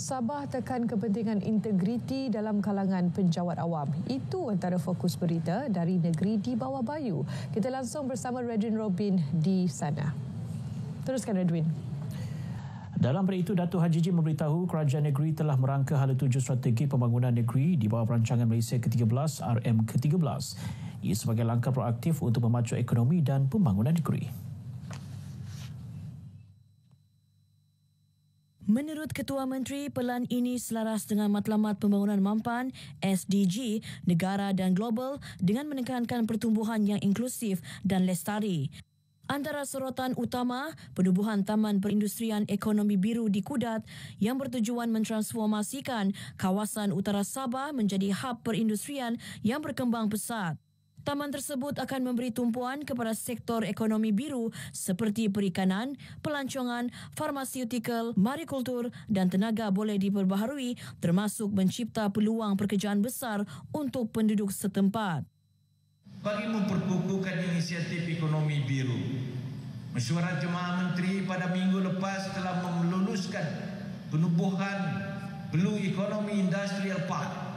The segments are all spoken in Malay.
Sabah tekan kepentingan integriti dalam kalangan penjawat awam. Itu antara fokus berita dari negeri di bawah bayu. Kita langsung bersama Redwin Robin di sana. Teruskan Redwin. Dalam pada itu, Datuk Haji Ji memberitahu kerajaan negeri telah merangka hala tuju strategi pembangunan negeri di bawah perancangan Malaysia ke-13 RM ke-13. Ia sebagai langkah proaktif untuk memacu ekonomi dan pembangunan negeri. Menurut Ketua Menteri, pelan ini selaras dengan matlamat pembangunan mampan SDG negara dan global dengan menekankan pertumbuhan yang inklusif dan lestari. Antara sorotan utama, penubuhan Taman Perindustrian Ekonomi Biru di Kudat yang bertujuan mentransformasikan kawasan utara Sabah menjadi hub perindustrian yang berkembang pesat. Taman tersebut akan memberi tumpuan kepada sektor ekonomi biru seperti perikanan, pelancongan, farmaseutikal, marikultur dan tenaga boleh diperbaharui termasuk mencipta peluang pekerjaan besar untuk penduduk setempat. Bagi memperkukuhkan inisiatif ekonomi biru, Mesyuarat Jemaah Menteri pada minggu lepas telah meluluskan penubuhan Blue Economy Industrial Park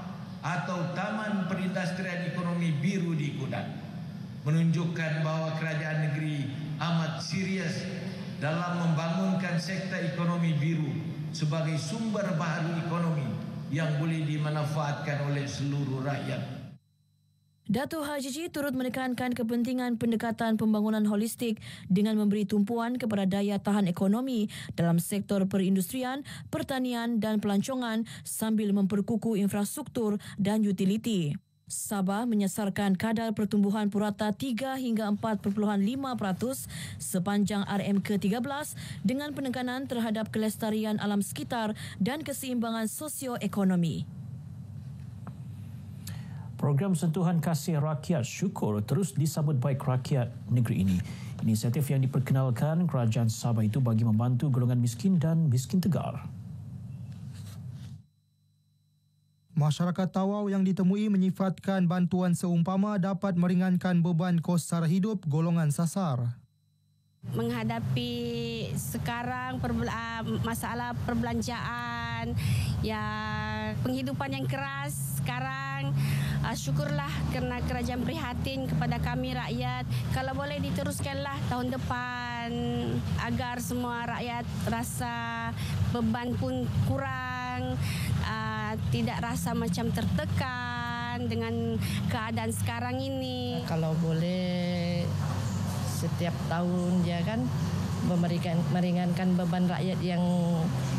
atau Taman Perindustrian Ekonomi Biru di Kudat, menunjukkan bahawa kerajaan negeri amat serius dalam membangunkan sektor ekonomi biru sebagai sumber baharu ekonomi yang boleh dimanfaatkan oleh seluruh rakyat. Datuk Haji Ji turut menekankan kepentingan pendekatan pembangunan holistik dengan memberi tumpuan kepada daya tahan ekonomi dalam sektor perindustrian, pertanian dan pelancongan sambil memperkukuh infrastruktur dan utiliti. Sabah menyasarkan kadar pertumbuhan purata 3 hingga 4.5% sepanjang RM ke-13 dengan penekanan terhadap kelestarian alam sekitar dan keseimbangan sosioekonomi. Program Sentuhan Kasih Rakyat Syukur terus disambut baik rakyat negeri ini. Inisiatif yang diperkenalkan Kerajaan Sabah itu bagi membantu golongan miskin dan miskin tegar. Masyarakat Tawau yang ditemui menyifatkan bantuan seumpama dapat meringankan beban kos sara hidup golongan sasar. Menghadapi sekarang masalah perbelanjaan, yang penghidupan yang keras sekarang, syukurlah kerana kerajaan prihatin kepada kami rakyat. Kalau boleh diteruskanlah tahun depan agar semua rakyat rasa beban pun kurang, tidak rasa macam tertekan dengan keadaan sekarang ini. Kalau boleh setiap tahun dia kan meringankan beban rakyat yang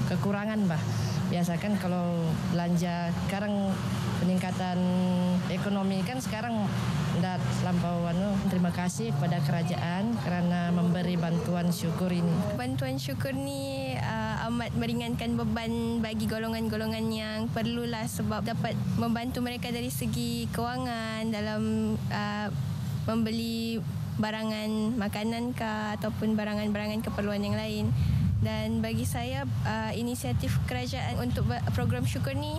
kekurangan bah. Biasa kan kalau belanja sekarang peningkatan ekonomi kan sekarang dah lampau Terima kasih kepada kerajaan kerana memberi bantuan syukur ini. Bantuan syukur ni amat meringankan beban bagi golongan-golongan yang perlulah sebab dapat membantu mereka dari segi kewangan dalam membeli barangan makanan ataupun barangan-barangan keperluan yang lain. Dan bagi saya inisiatif kerajaan untuk program syukur ni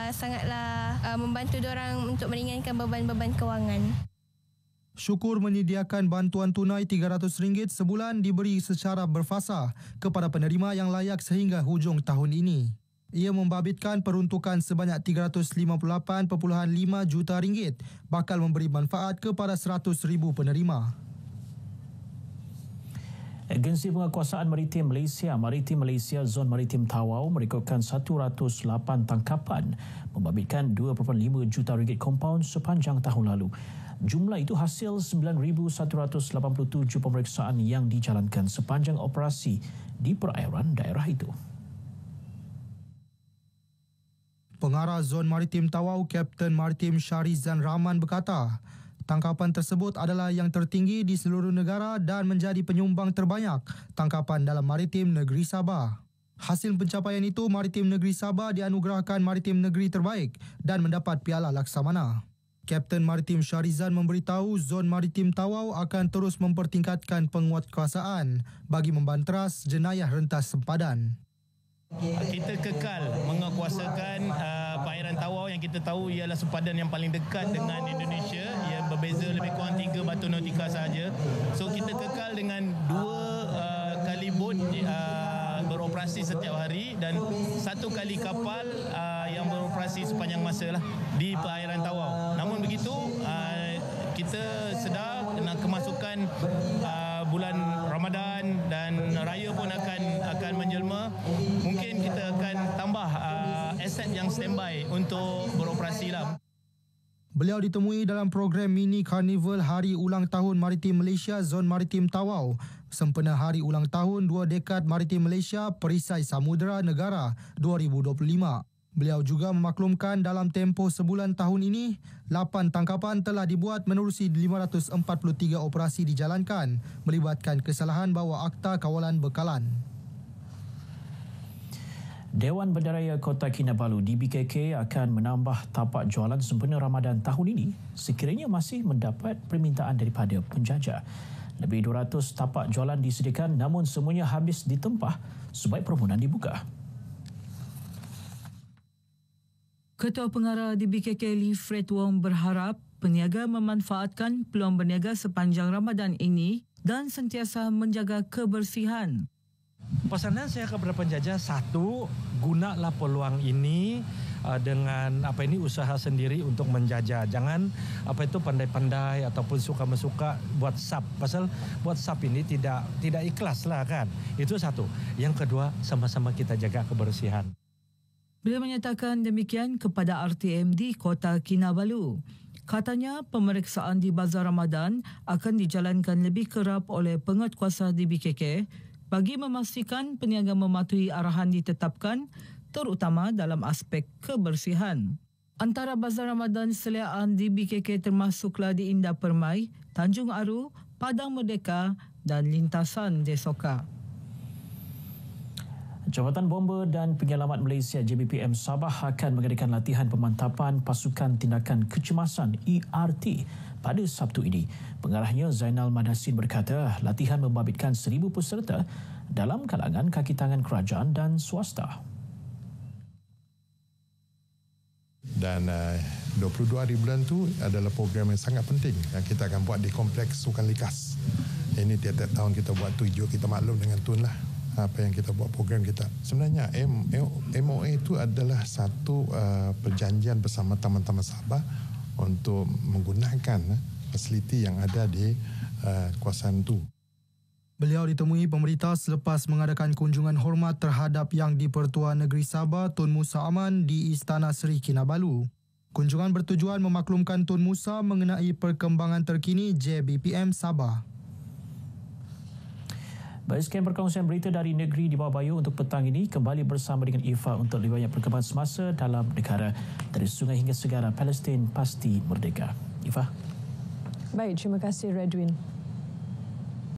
sangatlah membantu diorang untuk meringankan beban-beban kewangan. Syukur menyediakan bantuan tunai RM300 sebulan diberi secara berfasa kepada penerima yang layak sehingga hujung tahun ini. Ia membabitkan peruntukan sebanyak RM358.5 juta bakal memberi manfaat kepada 100,000 penerima. Agensi Penguasaan Maritim Malaysia, Maritim Malaysia Zon Maritim Tawau merekodkan 108 tangkapan membabitkan RM2.5 juta kompaun sepanjang tahun lalu. Jumlah itu hasil 9,187 pemeriksaan yang dijalankan sepanjang operasi di perairan daerah itu. Pengarah Zon Maritim Tawau, Kapten Maritim Syarizan Rahman berkata, tangkapan tersebut adalah yang tertinggi di seluruh negara dan menjadi penyumbang terbanyak tangkapan dalam Maritim Negeri Sabah. Hasil pencapaian itu, Maritim Negeri Sabah dianugerahkan Maritim Negeri Terbaik dan mendapat Piala Laksamana. Kapten Maritim Syarizan memberitahu Zon Maritim Tawau akan terus mempertingkatkan penguatkuasaan bagi membanteras jenayah rentas sempadan. Kita kekal menguasakan perairan Tawau yang kita tahu ialah sempadan yang paling dekat dengan Indonesia, yang berbeza lebih kurang 3 batu nautika sahaja. So kita kekal dengan 2 kali bot beroperasi setiap hari dan 1 kali kapal yang beroperasi sepanjang masa lah di perairan Tawau. Namun begitu, kita sedar dengan kemasukan bulan Ramadan dan raya pun akan menjelma, mungkin kita akan tambah aset yang standby untuk beroperasi lah. Beliau ditemui dalam program mini karnival Hari Ulang Tahun Maritim Malaysia Zon Maritim Tawau sempena Hari Ulang Tahun 2 Dekad Maritim Malaysia Perisai Samudera Negara 2025. Beliau juga memaklumkan dalam tempoh sebulan tahun ini, 8 tangkapan telah dibuat menerusi 543 operasi dijalankan melibatkan kesalahan bawa Akta Kawalan Bekalan. Dewan Bandaraya Kota Kinabalu DBKK akan menambah tapak jualan sempena Ramadan tahun ini sekiranya masih mendapat permintaan daripada penjajah. Lebih 200 tapak jualan disediakan namun semuanya habis ditempah sebaik permohonan dibuka. Ketua Pengarah DBKK Lee Fred Wong berharap peniaga memanfaatkan peluang berniaga sepanjang Ramadan ini dan sentiasa menjaga kebersihan. Pesanan saya kepada penjajah, satu, gunalah peluang ini dengan usaha sendiri untuk menjajah. Jangan pandai-pandai ataupun suka-mesuka buat sub. Pasal buat sub ini tidak ikhlas lah kan. Itu satu. Yang kedua, sama-sama kita jaga kebersihan. Beliau menyatakan demikian kepada RTM di Kota Kinabalu. Katanya pemeriksaan di Bazar Ramadan akan dijalankan lebih kerap oleh penguatkuasa DBKK bagi memastikan peniaga mematuhi arahan ditetapkan terutama dalam aspek kebersihan. Antara Bazar Ramadan seliaan DBKK termasuklah di Indah Permai, Tanjung Aru, Padang Merdeka dan lintasan Desoka. Jabatan Bomba dan Penyelamat Malaysia JBPM Sabah akan mengadakan latihan pemantapan Pasukan Tindakan Kecemasan ERT pada Sabtu ini. Pengarahnya Zainal Madasin berkata latihan membabitkan 1,000 peserta dalam kalangan kaki tangan kerajaan dan swasta. Dan 22 hari bulan tu adalah program yang sangat penting yang kita akan buat di Kompleks Sukan Likas. Ini tiap-tiap tahun kita buat tujuh, kita maklum dengan tun lah apa yang kita buat program kita. Sebenarnya MOA itu adalah satu perjanjian bersama taman-taman Sabah untuk menggunakan fasiliti yang ada di kawasan itu. Beliau ditemui pemerintah selepas mengadakan kunjungan hormat terhadap Yang di-Pertua Negeri Sabah Tun Musa Aman di Istana Seri Kinabalu. Kunjungan bertujuan memaklumkan Tun Musa mengenai perkembangan terkini JBPM Sabah. Baik, sekian perkongsian berita dari negeri di bawah Bayu untuk petang ini. Kembali bersama dengan Ifa untuk lebih banyak perkembangan semasa dalam negara. Dari sungai hingga segara, Palestin pasti merdeka. Ifa. Baik, terima kasih Redwin.